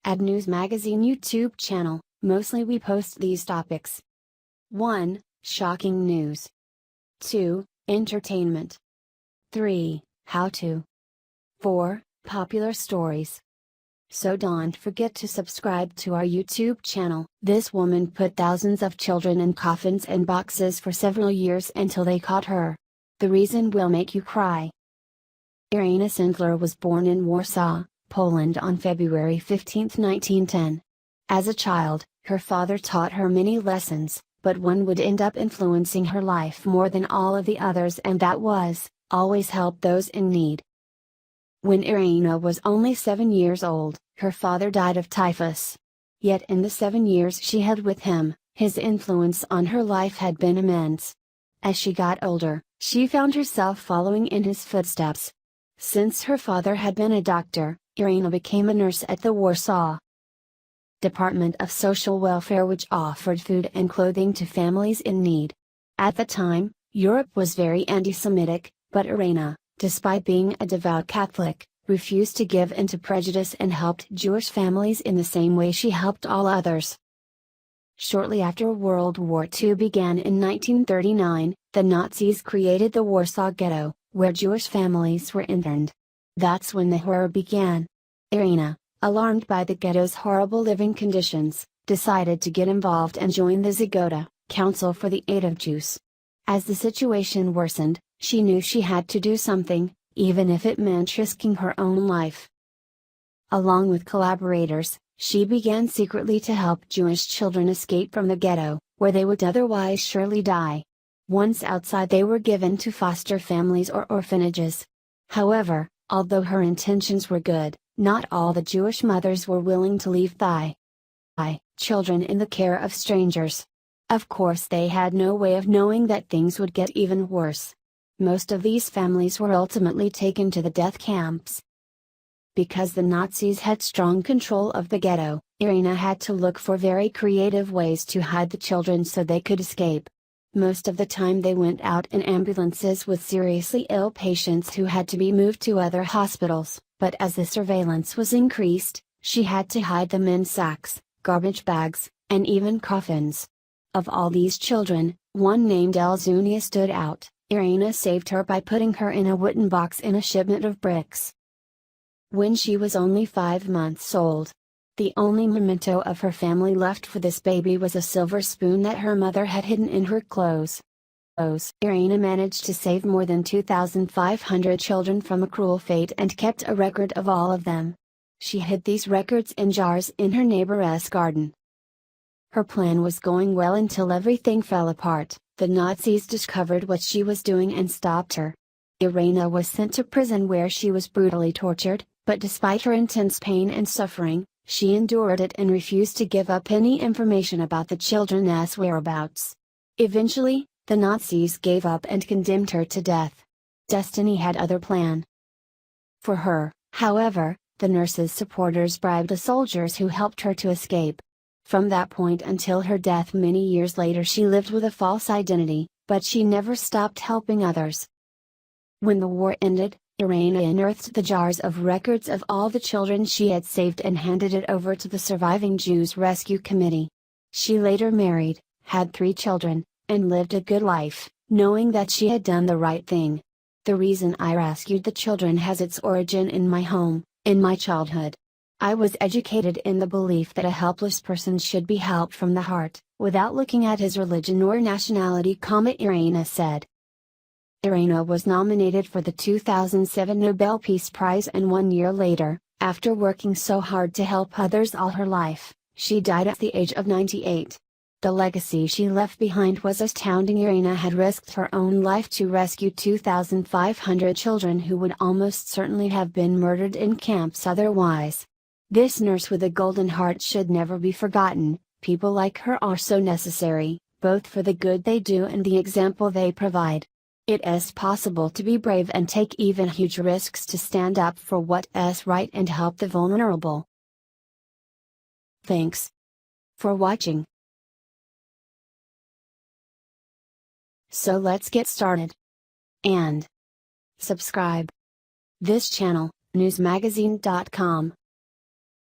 Add News Magazine YouTube channel, mostly we post these topics. 1. Shocking news. 2. Entertainment. 3. How to. 4. Popular stories. So don't forget to subscribe to our YouTube channel. This woman put thousands of children in coffins and boxes for several years until they caught her. The reason will make you cry. Irena Sendler was born in Warsaw, Poland on February 15, 1910. As a child, her father taught her many lessons, but one would end up influencing her life more than all of the others, and that was, always help those in need. When Irena was only 7 years old, her father died of typhus. Yet in the 7 years she had with him, his influence on her life had been immense. As she got older, she found herself following in his footsteps. Since her father had been a doctor, Irena became a nurse at the Warsaw Department of Social Welfare, which offered food and clothing to families in need. At the time, Europe was very anti-Semitic, but Irena, despite being a devout Catholic, refused to give in to prejudice and helped Jewish families in the same way she helped all others. Shortly after World War II began in 1939, the Nazis created the Warsaw Ghetto, where Jewish families were interned. That's when the horror began. Irena, alarmed by the ghetto's horrible living conditions, decided to get involved and join the Zagota, Council for the Aid of Jews. As the situation worsened, she knew she had to do something, even if it meant risking her own life. Along with collaborators, she began secretly to help Jewish children escape from the ghetto, where they would otherwise surely die. Once outside, they were given to foster families or orphanages. However, although her intentions were good, not all the Jewish mothers were willing to leave their children in the care of strangers. Of course, they had no way of knowing that things would get even worse. Most of these families were ultimately taken to the death camps. Because the Nazis had strong control of the ghetto, Irena had to look for very creative ways to hide the children so they could escape. Most of the time they went out in ambulances with seriously ill patients who had to be moved to other hospitals, but as the surveillance was increased, she had to hide them in sacks, garbage bags, and even coffins. Of all these children, one named Elzunia stood out. Irena saved her by putting her in a wooden box in a shipment of bricks. When she was only 5 months old, the only memento of her family left for this baby was a silver spoon that her mother had hidden in her clothes. Irena managed to save more than 2,500 children from a cruel fate and kept a record of all of them. She hid these records in jars in her neighbor's garden. Her plan was going well until everything fell apart. The Nazis discovered what she was doing and stopped her. Irena was sent to prison where she was brutally tortured, but despite her intense pain and suffering, she endured it and refused to give up any information about the children's whereabouts. Eventually, the Nazis gave up and condemned her to death. Destiny had other plan for her, however. The nurse's supporters bribed the soldiers who helped her to escape. From that point until her death many years later, she lived with a false identity, but she never stopped helping others. When the war ended, Irena unearthed the jars of records of all the children she had saved and handed it over to the Surviving Jews Rescue Committee. She later married, had 3 children, and lived a good life, knowing that she had done the right thing. The reason I rescued the children has its origin in my home, in my childhood. I was educated in the belief that a helpless person should be helped from the heart, without looking at his religion or nationality, Irena said. Irena was nominated for the 2007 Nobel Peace Prize, and 1 year later, after working so hard to help others all her life, she died at the age of 98. The legacy she left behind was astounding. Irena had risked her own life to rescue 2,500 children who would almost certainly have been murdered in camps otherwise. This nurse with a golden heart should never be forgotten. People like her are so necessary, both for the good they do and the example they provide. It is possible to be brave and take even huge risks to stand up for what is right and help the vulnerable. Thanks for watching. So let's get started. And subscribe this channel, newsmagazine.com.